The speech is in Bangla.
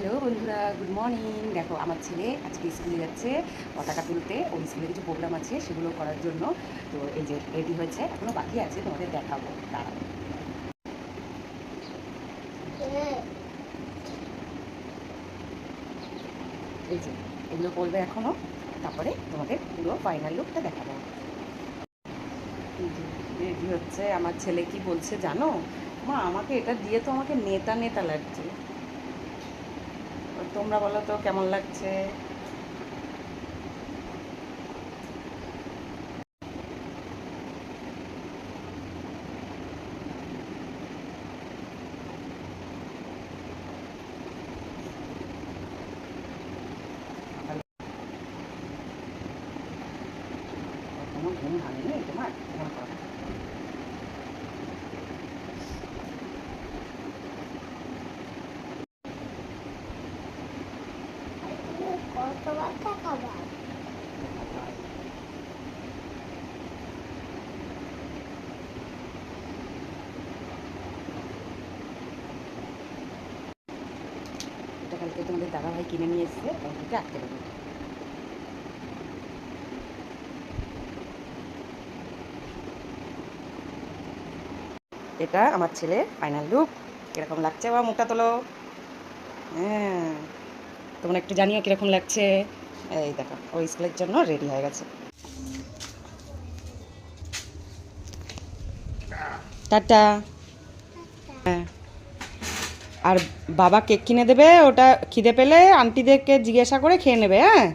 হ্যালো বন্ধুরা, গুড মর্নিং। দেখো আমার ছেলে আজকে স্কুলে যাচ্ছে পতাকা তুলতে। ওই স্কুলে কিছু প্রোগ্রাম আছে, সেগুলো করার জন্য। তো এই যে রেডি হয়েছে, এখনও বাকি আছে, তোমাদের দেখাবো দাঁড়াও। এই যে এগুলো করবে এখনও, তারপরে তোমাদের পুরো ফাইনাল লুকটা দেখাবো। এই যে রেডি হচ্ছে আমার ছেলে। কি বলছে জানো, মা আমাকে এটা দিয়ে তো আমাকে নেতা নেতা লাগছে। তোমরা বলো তো কেমন লাগছে। কোনো ঘুম ভাঙেনি তোমার? মনে করো কতবার খাবার এটা কালকে তোমাদের দাদাভাই কিনে নিয়ে এসেছে, কালকে আটকে দেবো। এটা আমার ছেলে ফাইনাল লুক। কিরকম লাগছে? বা মুখটা তোলো। হ্যাঁ, তোমরা একটু জানিও কিরকম লাগছে। এই দেখো ওই স্কুলের জন্য রেডি হয়ে গেছে। টাটা। হ্যাঁ, আর বাবা কেক কিনে দেবে, ওটা খিদে পেলে আন্টিদেরকে জিজ্ঞাসা করে খেয়ে নেবে। হ্যাঁ।